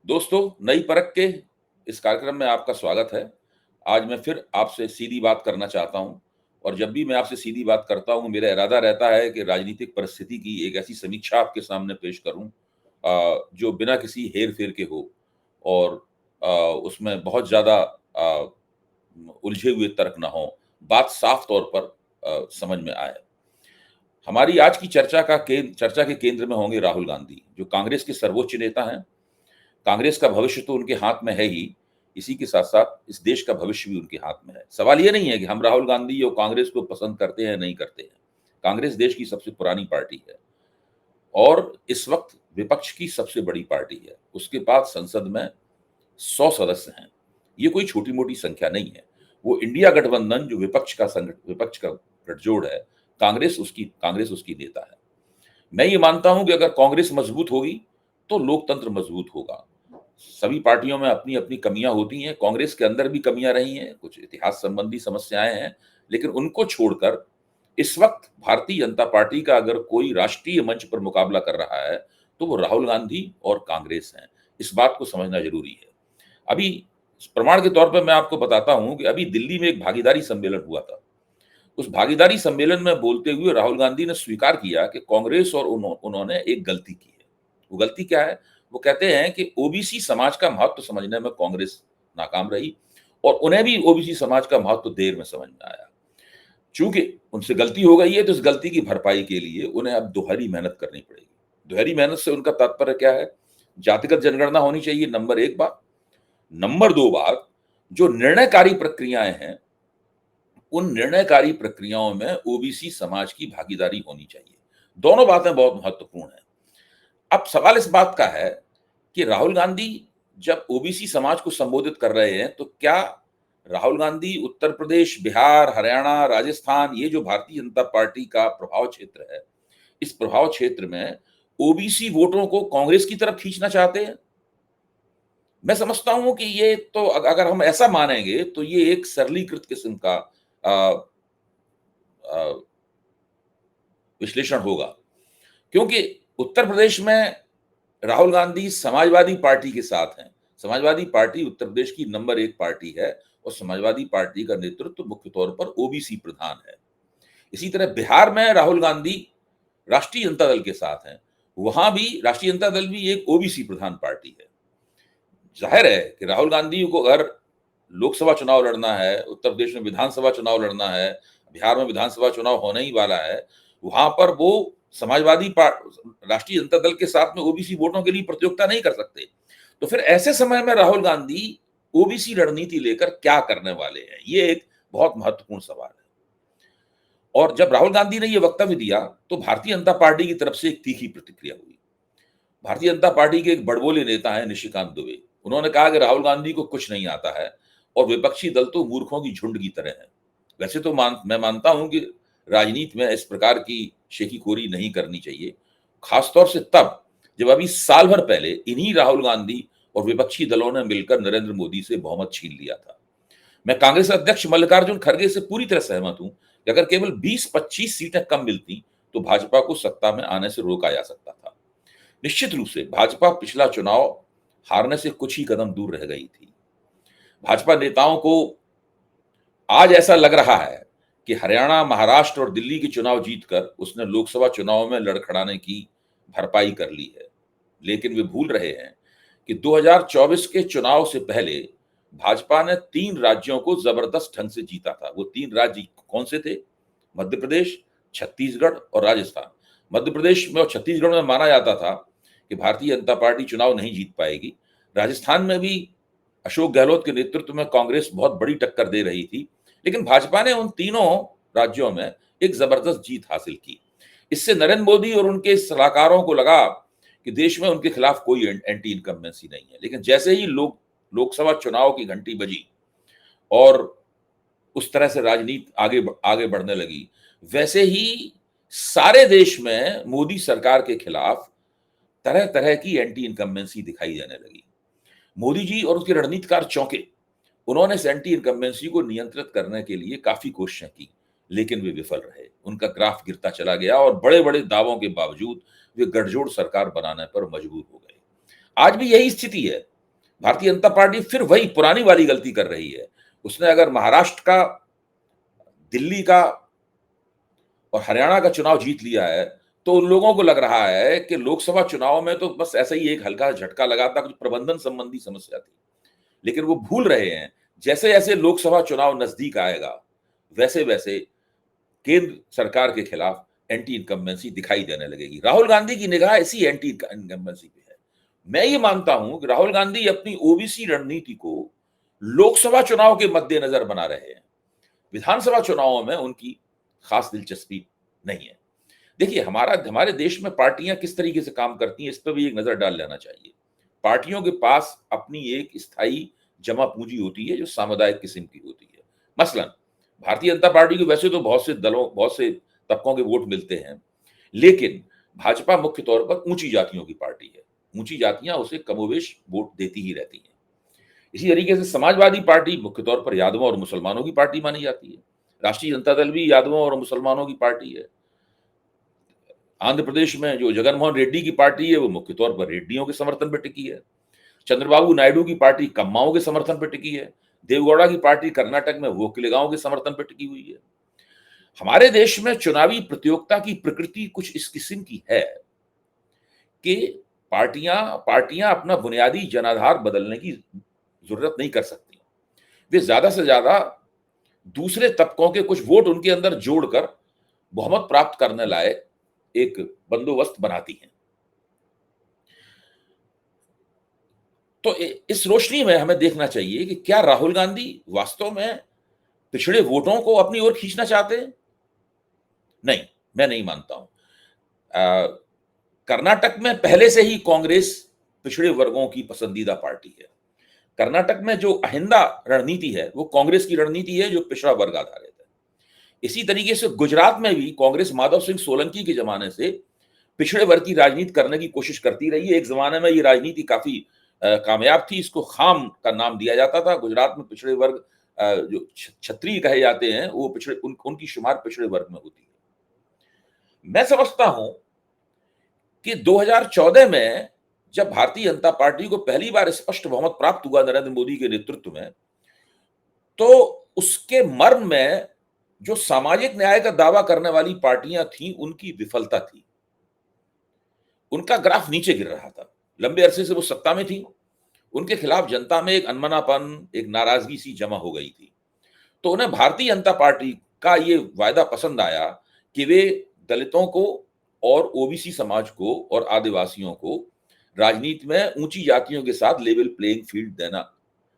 दोस्तों, नई परख के इस कार्यक्रम में आपका स्वागत है। आज मैं फिर आपसे सीधी बात करना चाहता हूँ और जब भी मैं आपसे सीधी बात करता हूँ, मेरा इरादा रहता है कि राजनीतिक परिस्थिति की एक ऐसी समीक्षा आपके सामने पेश करूँ जो बिना किसी हेर-फेर के हो और उसमें बहुत ज़्यादा उलझे हुए तर्क ना हों, बात साफ तौर पर समझ में आए। हमारी आज की चर्चा के केंद्र में होंगे राहुल गांधी, जो कांग्रेस के सर्वोच्च नेता हैं। कांग्रेस का भविष्य तो उनके हाथ में है ही, इसी के साथ-साथ इस देश का भविष्य भी उनके हाथ में है। सवाल ये नहीं है कि हम राहुल गांधी और कांग्रेस को पसंद करते हैं, नहीं करते हैं। कांग्रेस देश की सबसे पुरानी पार्टी है और इस वक़्त विपक्ष की सबसे बड़ी पार्टी है। उसके पास संसद में 100 सदस्य हैं। ये कोई छोटी-मोटी संख्या नहीं है। वो इंडिया गठबंधन जो विपक्ष का गठजोड़ है, कांग्रेस उसकी नेता है। मैं ये मानता हूँ कि अगर कांग्रेस मजबूत होगी, तो लोकतंत्र मजबूत होगा। सभी पार्टियों में अपनी-अपनी कमियाँ होती हैं, कांग्रेस के अंदर भी कमियाँ रही हैं, कुछ इतिहास संबंधी समस्याएँ हैं, लेकिन उनको छोड़कर इस वक़्त भारतीय जनता पार्टी का अगर कोई राष्ट्रीय मंच पर मुकाबला कर रहा है, तो वो राहुल गांधी और कांग्रेस हैं। इस बात को समझना ज़रूरी है। अभी प्रमाण के तौर पे मैं आपको बताता हूँ कि अभी दिल्ली में एक भागीदारी सम्मेलन हुआ था। उस भागीदारी सम्मेलन में बोलते हुए राहुल गांधी ने स्वीकार किया कि कांग्रेस और उन्होंने एक गलती की है। वो गलती क्या है? वो कहते हैं कि ओबीसी समाज का महत्व समझने में कांग्रेस नाकाम रही और उन्हें भी ओबीसी समाज का महत्व देर में समझ में आया। चूंकि उनसे गलती हो गई है, तो इस गलती की भरपाई के लिए उन्हें अब दोहरी मेहनत करनी पड़ेगी। दोहरी मेहनत से उनका तात्पर्य क्या है? जातिगत जनगणना होनी चाहिए, नंबर 1 बात। नंबर 2 बात, जो निर्णयकारी प्रक्रियाएं हैं, उन निर्णयकारी प्रक्रियाओं में ओबीसी समाज की भागीदारी होनी चाहिए। दोनों बातें बहुत महत्वपूर्ण हैं। अब सवाल इस बात का है कि राहुल गांधी जब ओबीसी समाज को संबोधित कर रहे हैं, तो क्या राहुल गांधी उत्तर प्रदेश, बिहार, हरियाणा, राजस्थान, ये जो भारतीय जनता पार्टी का प्रभाव क्षेत्र है, इस प्रभाव क्षेत्र में ओबीसी वोटों को कांग्रेस की तरफ खींचना चाहते हैं? मैं समझता हूं कि ये तो अगर हम ऐसा मानेंगे, तो ये एक सरलीकृत किस्म का अ, अ, विश्लेषण होगा, क्योंकि उत्तर प्रदेश में राहुल गांधी समाजवादी पार्टी के साथ हैं। समाजवादी पार्टी उत्तर प्रदेश की नंबर 1 पार्टी है और समाजवादी पार्टी का नेतृत्व मुख्य तौर पर ओबीसी प्रधान है। इसी तरह बिहार में राहुल गांधी राष्ट्रीय जनता दल के साथ हैं। वहां भी राष्ट्रीय जनता दल भी एक ओबीसी प्रधान पार्टी है। जाहिर है कि राहुल गांधी को अगर लोकसभा चुनाव लड़ना है, उत्तर प्रदेश में विधानसभा चुनाव लड़ना है, बिहार में विधानसभा चुनाव होने ही वाला है, वहां पर वो समाजवादी राष्ट्रीय जनता दल के साथ में ओबीसी वोटों के लिए प्रतियोगिता नहीं कर सकते। तो फिर ऐसे समय में राहुल गांधी ओबीसी रणनीति लेकर क्या करने वाले हैं, ये एक बहुत महत्वपूर्ण सवाल है। और जब राहुल गांधी ने ये वक्तव्य दिया, तो भारतीय जनता पार्टी की तरफ से एक तीखी प्रतिक्रिया हुई। भारतीय जनता पार्टी के एक बड़बोले नेता हैं निशिकांत दुबे। उन्होंने कहा कि राहुल गांधी को कुछ नहीं आता है और विपक्षी दल तो मूर्खों की झुंड की तरह है। वैसे तो मैं मानता हूं कि राजनीति में इस प्रकार की शेखीखोरी नहीं करनी चाहिए, खासतौर से तब जब अभी साल भर पहले इन्हीं राहुल गांधी और विपक्षी दलों ने मिलकर नरेंद्र मोदी से बहुमत छीन लिया था। मैं कांग्रेस अध्यक्ष मल्लिकार्जुन खड़गे से पूरी तरह सहमत हूं कि अगर केवल 20-25 सीटें कम मिलती, तो भाजपा को सत्ता में आने से रोका जा सकता था। निश्चित रूप से भाजपा पिछला चुनाव हारने से कुछ ही कदम दूर रह गई थी। भाजपा नेताओं को आज ऐसा लग रहा है कि हरियाणा, महाराष्ट्र और दिल्ली के चुनाव जीतकर उसने लोकसभा चुनाव में लड़खड़ाने की भरपाई कर ली है। लेकिन वे भूल रहे हैं कि 2024 के चुनाव से पहले भाजपा ने 3 राज्यों को जबरदस्त ढंग से जीता था। वो 3 राज्य कौन से थे? मध्य प्रदेश, छत्तीसगढ़ और राजस्थान। मध्य प्रदेश में और छत्तीसगढ़ में माना जाता था कि भारतीय जनता पार्टी चुनाव नहीं जीत पाएगी। राजस्थान में भी अशोक गहलोत के नेतृत्व में कांग्रेस बहुत बड़ी टक्कर दे रही थी, लेकिन भाजपा ने उन तीनों राज्यों में एक जबरदस्त जीत हासिल की। इससे नरेंद्र मोदी और उनके सलाहकारों को लगा कि देश में उनके खिलाफ कोई एंटी इनकम्बेंसी नहीं है। लेकिन जैसे ही लोकसभा चुनाव की घंटी बजी और उस तरह से राजनीति आगे बढ़ने लगी, वैसे ही सारे देश में मोदी सरकार के खिलाफ तरह तरह की एंटी इनकम्बेंसी दिखाई देने लगी। मोदी जी और उसके रणनीतिकार चौंके। उन्होंने इस एंटी इनकम्बेंसी को नियंत्रित करने के लिए काफी कोशिशें की, लेकिन वे विफल रहे। उनका ग्राफ गिरता चला गया और बड़े बड़े दावों के बावजूद वे गठजोड़ सरकार बनाने पर मजबूर हो गए। आज भी यही स्थिति है। भारतीय जनता पार्टी फिर वही पुरानी वाली गलती कर रही है। उसने अगर महाराष्ट्र का, दिल्ली का और हरियाणा का चुनाव जीत लिया है, तो उन लोगों को लग रहा है कि लोकसभा चुनाव में तो बस ऐसा ही एक हल्का झटका लगा था, कुछ प्रबंधन संबंधी समस्या थी। लेकिन वो भूल रहे हैं, जैसे-जैसे लोकसभा चुनाव नजदीक आएगा, वैसे-वैसे केंद्र सरकार के खिलाफ एंटी इनकम्बेंसी दिखाई देने लगेगी। राहुल गांधी की निगाह इसी एंटी इनकम्बेंसी पे है। मैं ये मानता हूं कि राहुल गांधी अपनी ओबीसी रणनीति को लोकसभा चुनाव के मद्देनजर बना रहे हैं। विधानसभा चुनावों में उनकी खास दिलचस्पी नहीं है। देखिए, हमारे देश में पार्टियां किस तरीके से काम करती हैं, इस पर भी एक नजर डाल लेना चाहिए। पार्टियों के पास अपनी एक स्थायी जमा पूंजी होती है जो सामुदायिक किस्म की होती है। मसलन भारतीय जनता पार्टी को वैसे तो बहुत से तबकों के वोट मिलते हैं, लेकिन भाजपा मुख्य तौर पर ऊंची जातियों की पार्टी है। ऊंची जातियां उसे कमोवेश वोट देती ही रहती हैं। इसी तरीके से समाजवादी पार्टी मुख्य तौर पर यादवों और मुसलमानों की पार्टी मानी जाती है। राष्ट्रीय जनता दल भी यादवों और मुसलमानों की पार्टी है। आंध्र प्रदेश में जो जगनमोहन रेड्डी की पार्टी है, वो मुख्य तौर पर रेड्डियों के समर्थन पर टिकी है। चंद्रबाबू नायडू की पार्टी कम्माओं के समर्थन पर टिकी है। देवगौड़ा की पार्टी कर्नाटक में वोकिलेगांव के समर्थन पर टिकी हुई है। हमारे देश में चुनावी प्रतियोगिता की प्रकृति कुछ इस किस्म की है कि पार्टियां पार्टियां अपना बुनियादी जनाधार बदलने की जरूरत नहीं कर सकती। वे ज्यादा से ज्यादा दूसरे तबकों के कुछ वोट उनके अंदर जोड़कर बहुमत प्राप्त करने लायक एक बंदोबस्त बनाती हैं। तो इस रोशनी में हमें देखना चाहिए कि क्या राहुल गांधी वास्तव में पिछड़े वोटों को अपनी ओर खींचना चाहते हैं? नहीं, मैं नहीं मानता हूं। कर्नाटक में पहले से ही कांग्रेस पिछड़े वर्गों की पसंदीदा पार्टी है। कर्नाटक में जो अहिंदा रणनीति है, वो कांग्रेस की रणनीति है जो पिछड़ा वर्ग आधारित है। इसी तरीके से गुजरात में भी कांग्रेस माधव सिंह सोलंकी के जमाने से पिछड़े वर्ग की राजनीति करने की कोशिश करती रही है। एक जमाने में ये राजनीति काफी कामयाब थी। इसको खाम का नाम दिया जाता था। गुजरात में पिछड़े वर्ग जो क्षत्रिय कहे जाते हैं, वो उनकी शुमार पिछड़े वर्ग में होती है। मैं समझता हूं कि 2014 में जब भारतीय जनता पार्टी को पहली बार स्पष्ट बहुमत प्राप्त हुआ नरेंद्र मोदी के नेतृत्व में, तो उसके मर्म में जो सामाजिक न्याय का दावा करने वाली पार्टियां थीं, उनकी विफलता थी। उनका ग्राफ नीचे गिर रहा था। लंबे अरसे से वो सत्ता में थी। उनके खिलाफ जनता में एक अनमनापन, एक नाराजगी सी जमा हो गई थी। तो उन्हें भारतीय जनता पार्टी का ये वायदा पसंद आया कि वे दलितों को और ओबीसी समाज को और आदिवासियों को राजनीति में ऊंची जातियों के साथ लेवल प्लेइंग फील्ड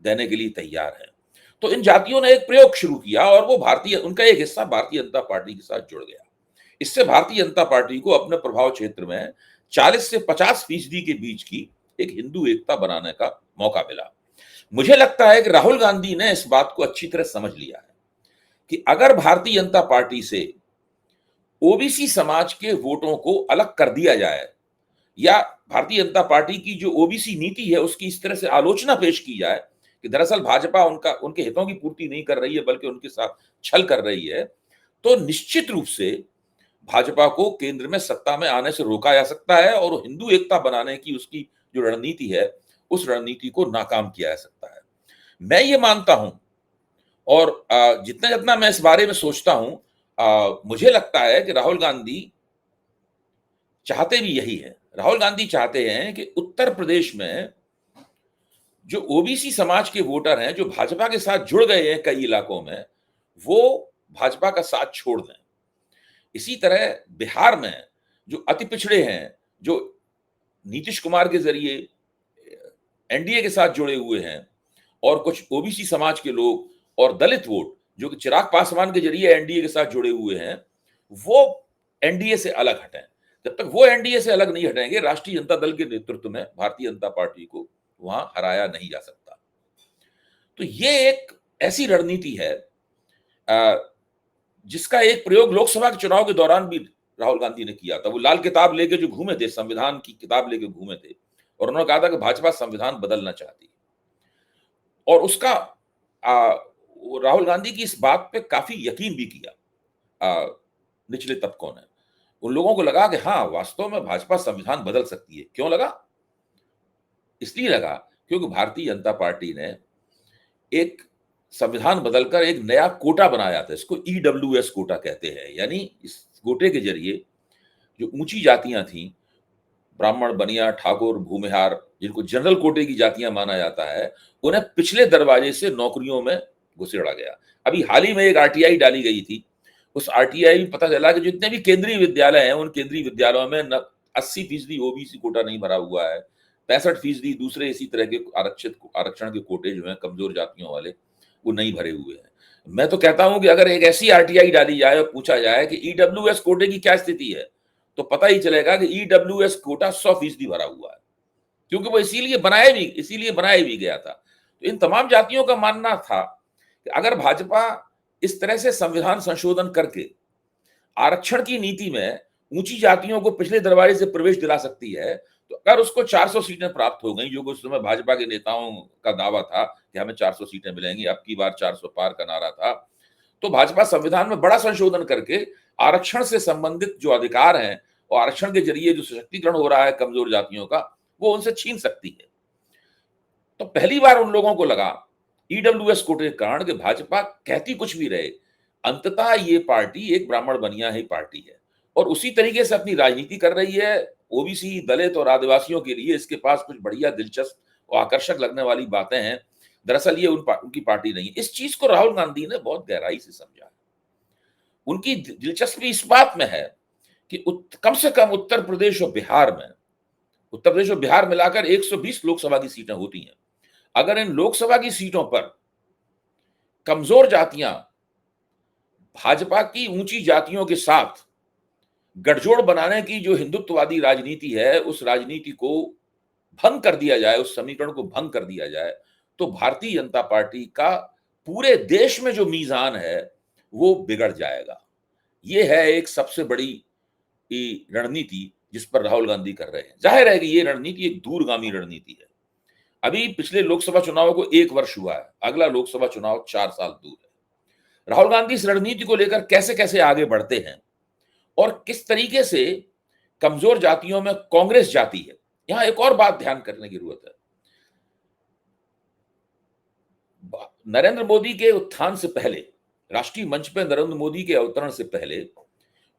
देने के लिए तैयार है। तो इन जातियों ने एक प्रयोग शुरू किया और वो उनका एक हिस्सा भारतीय जनता पार्टी के साथ जुड़ गया। इससे भारतीय जनता पार्टी को अपने प्रभाव क्षेत्र में 40 से 50% के बीच की एक हिंदू एकता बनाने का मौका मिला। मुझे लगता है कि राहुल गांधी ने इस बात को अच्छी तरह समझ लिया है कि अगर भारतीय जनता पार्टी से ओबीसी समाज के वोटों को अलग कर दिया जाए या भारतीय जनता पार्टी की जो ओबीसी नीति है उसकी इस तरह से आलोचना पेश की जाए कि दरअसल भाजपा उनके हितों की पूर्ति नहीं कर रही है बल्कि उनके साथ छल कर रही है, तो निश्चित रूप से भाजपा को केंद्र में सत्ता में आने से रोका जा सकता है और हिंदू एकता बनाने की उसकी जो रणनीति है, उस रणनीति को नाकाम किया जा सकता है। मैं ये मानता हूं और जितना जितना मैं इस बारे में सोचता हूं, मुझे लगता है कि राहुल गांधी चाहते भी यही है। राहुल गांधी चाहते हैं कि उत्तर प्रदेश में जो ओबीसी समाज के वोटर हैं, जो भाजपा के साथ जुड़ गए हैं कई इलाकों में, वो भाजपा का साथ छोड़ दें। इसी तरह बिहार में जो अति पिछड़े हैं, जो नीतीश कुमार के जरिए एनडीए के साथ जुड़े हुए हैं और कुछ ओबीसी समाज के लोग और दलित वोट जो कि चिराग पासवान के जरिए एनडीए के साथ जुड़े हुए हैं, वो एनडीए से अलग हटें। जब तक वो एनडीए से अलग नहीं हटेंगे, राष्ट्रीय जनता दल के नेतृत्व में भारतीय जनता पार्टी को वहां हराया नहीं जा सकता। तो ये एक ऐसी रणनीति है जिसका एक प्रयोग लोकसभा के चुनाव के दौरान भी राहुल गांधी ने किया था। वो लाल किताब लेके जो घूमे थे, संविधान की किताब लेके घूमे थे और उन्होंने कहा था कि भाजपा संविधान बदलना चाहती है और उसका राहुल गांधी की इस बात पे काफी यकीन भी किया निचले तबकों ने। उन लोगों को लगा कि हाँ, वास्तव में भाजपा संविधान बदल सकती है। क्यों लगा? इसलिए लगा क्योंकि भारतीय जनता पार्टी ने एक संविधान बदलकर एक नया कोटा बनाया था। इसको ईडब्ल्यूएस कोटा कहते हैं। यानी इस कोटे के जरिए जो ऊंची जातियां थीं, ब्राह्मण, बनिया, ठाकुर, भूमिहार, जिनको जनरल कोटे की जातियां माना जाता है, उन्हें पिछले दरवाजे से नौकरियों में घुसेड़ा गया। अभी हाल ही में एक आरटीआई डाली गई थी। उस आरटीआई में पता चला कि जितने भी केंद्रीय विद्यालय हैं, उन केंद्रीय विद्यालयों में 80% ओबीसी कोटा नहीं भरा हुआ है। 65% दूसरे इसी तरह के आरक्षण के कोटे जो हैं कमजोर जातियों वाले, वो नहीं भरे हुए हैं। मैं तो कहता हूं कि अगर एक ऐसी आरटीआई डाली जाए और पूछा जाए कि ईडब्ल्यूएस कोटे की क्या स्थिति है, तो पता ही चलेगा कि ईडब्ल्यूएस कोटा 100% भरा हुआ है, क्योंकि वो इसीलिए बनाया भी गया था। तो इन तमाम जातियों का मानना था कि अगर भाजपा इस तरह से संविधान संशोधन करके आरक्षण की नीति में ऊंची जातियों को पिछले दरवाजे से प्रवेश दिला सकती है, तो अगर उसको 400 सीटें प्राप्त हो गई, जो उस समय भाजपा के नेताओं का दावा था कि हमें 400 सीटें मिलेंगी, अब की बार 400 पार का नारा था, तो भाजपा संविधान में बड़ा संशोधन करके आरक्षण से संबंधित जो अधिकार हैं और आरक्षण के जरिए जो सशक्तिकरण हो रहा है कमजोर जातियों का, वो उनसे छीन सकती है। तो पहली बार उन लोगों को लगा ईडब्ल्यूएस कोटे के कारण कि भाजपा कहती कुछ भी रहे, अंततः ये पार्टी एक ब्राह्मण बनिया ही पार्टी है और उसी तरीके से अपनी राजनीति कर रही है। ओबीसी, दलित और आदिवासियों के लिए इसके पास कुछ बढ़िया, दिलचस्प और आकर्षक लगने वाली बातें हैं। दरअसल ये उनकी पार्टी नहीं है। इस चीज को राहुल गांधी ने बहुत गहराई से समझा। उनकी दिलचस्पी इस बात में है कि कम से कम उत्तर प्रदेश और बिहार मिलाकर 120 लोकसभा की सीटें होती हैं। अगर इन लोकसभा की सीटों पर कमजोर जातियां भाजपा की ऊंची जातियों के साथ गठजोड़ बनाने की जो हिंदुत्ववादी राजनीति है, उस राजनीति को भंग कर दिया जाए, उस समीकरण को भंग कर दिया जाए, तो भारतीय जनता पार्टी का पूरे देश में जो मीजान है वो बिगड़ जाएगा। ये है एक सबसे बड़ी रणनीति जिस पर राहुल गांधी कर रहे हैं। जाहिर है कि ये रणनीति एक दूरगामी रणनीति है। अभी पिछले लोकसभा चुनाव को 1 वर्ष हुआ है, अगला लोकसभा चुनाव 4 साल दूर है। राहुल गांधी इस रणनीति को लेकर कैसे कैसे आगे बढ़ते हैं और किस तरीके से कमजोर जातियों में कांग्रेस जाती है। यहां एक और बात ध्यान करने की जरूरत है। नरेंद्र मोदी के उत्थान से पहले, राष्ट्रीय मंच पर नरेंद्र मोदी के अवतरण से पहले,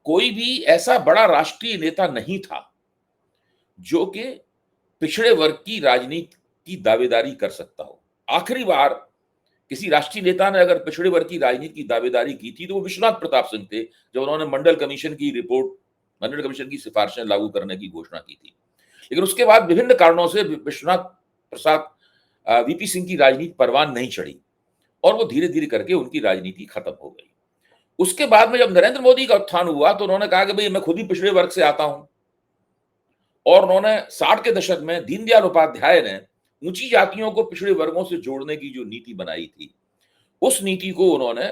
कोई भी ऐसा बड़ा राष्ट्रीय नेता नहीं था जो कि पिछड़े वर्ग की राजनीति की दावेदारी कर सकता हो। आखिरी बार किसी राष्ट्रीय नेता ने अगर पिछड़े वर्ग की राजनीति की दावेदारी की थी तो वो विश्वनाथ प्रताप सिंह थे, जब उन्होंने मंडल कमीशन की सिफारिशें लागू करने की घोषणा की थी। लेकिन उसके बाद विभिन्न कारणों से विश्वनाथ प्रसाद वीपी सिंह की राजनीति परवान नहीं चढ़ी और वो धीरे धीरे करके उनकी राजनीति खत्म हो गई। उसके बाद में जब नरेंद्र मोदी का उत्थान हुआ तो उन्होंने कहा कि भाई मैं खुद ही पिछड़े वर्ग से आता हूं, और उन्होंने 60 के दशक में दीनदयाल उपाध्याय ने ऊंची जातियों को पिछड़े वर्गों से जोड़ने की जो नीति बनाई थी, उस नीति को उन्होंने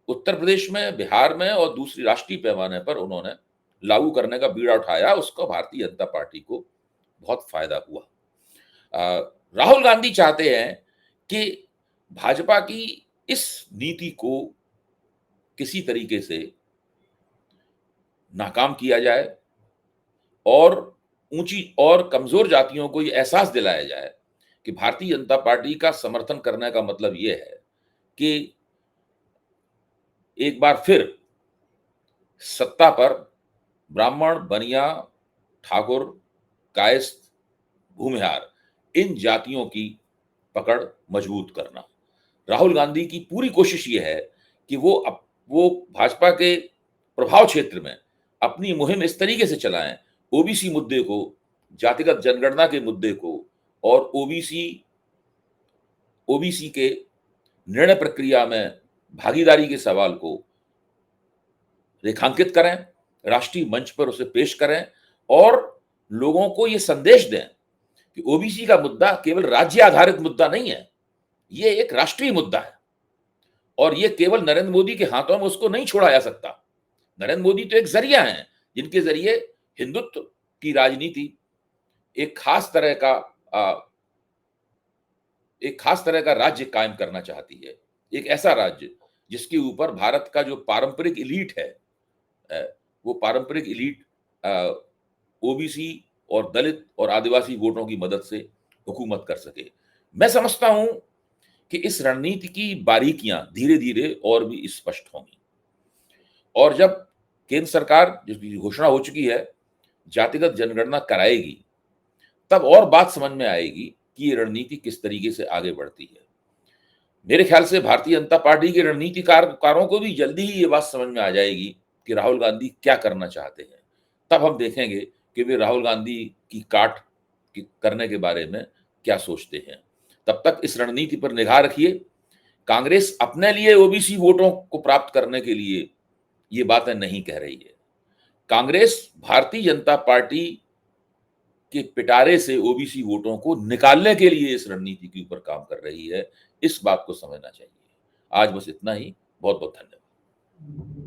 उत्तर प्रदेश में, बिहार में और दूसरी राष्ट्रीय पैमाने पर उन्होंने लागू करने का बीड़ा उठाया। उसका भारतीय जनता पार्टी को बहुत फायदा हुआ। राहुल गांधी चाहते हैं कि भाजपा की इस नीति को किसी तरीके से नाकाम किया जाए और ऊंची और कमजोर जातियों को यह एहसास दिलाया जाए कि भारतीय जनता पार्टी का समर्थन करने का मतलब यह है कि एक बार फिर सत्ता पर ब्राह्मण, बनिया, ठाकुर, कायस्थ, भूमिहार, इन जातियों की पकड़ मजबूत करना। राहुल गांधी की पूरी कोशिश यह है कि वो भाजपा के प्रभाव क्षेत्र में अपनी मुहिम इस तरीके से चलाएं, ओबीसी मुद्दे को, जातिगत जनगणना के मुद्दे को और ओबीसी के निर्णय प्रक्रिया में भागीदारी के सवाल को रेखांकित करें, राष्ट्रीय मंच पर उसे पेश करें और लोगों को यह संदेश दें कि ओबीसी का मुद्दा केवल राज्य आधारित मुद्दा नहीं है, ये एक राष्ट्रीय मुद्दा है और ये केवल नरेंद्र मोदी के हाथों में उसको नहीं छोड़ा जा सकता। नरेंद्र मोदी तो एक जरिया है जिनके जरिए हिंदुत्व की राजनीति एक खास तरह का राज्य कायम करना चाहती है। एक ऐसा राज्य जिसके ऊपर भारत का जो पारंपरिक इलीट है, वो पारंपरिक इलीट ओबीसी और दलित और आदिवासी वोटों की मदद से हुकूमत कर सके। मैं समझता हूं कि इस रणनीति की बारीकियां धीरे-धीरे और भी स्पष्ट होंगी और जब केंद्र सरकार जिसकी घोषणा हो चुकी है, जातिगत जनगणना कराएगी, तब और बात समझ में आएगी कि ये रणनीति किस तरीके से आगे बढ़ती है। मेरे ख्याल से भारतीय जनता पार्टी के रणनीतिकारों को भी जल्दी ही ये बात समझ में आ जाएगी कि राहुल गांधी क्या करना चाहते हैं। तब हम देखेंगे कि वे राहुल गांधी की काट करने के बारे में क्या सोचते हैं। तब तक इस रणनीति पर निगाह रखिए। कांग्रेस अपने लिए ओबीसी वोटों को प्राप्त करने के लिए ये बातें नहीं कह रही है। कांग्रेस भारतीय जनता पार्टी के पिटारे से ओबीसी वोटों को निकालने के लिए इस रणनीति के ऊपर काम कर रही है। इस बात को समझना चाहिए। आज बस इतना ही। बहुत-बहुत धन्यवाद।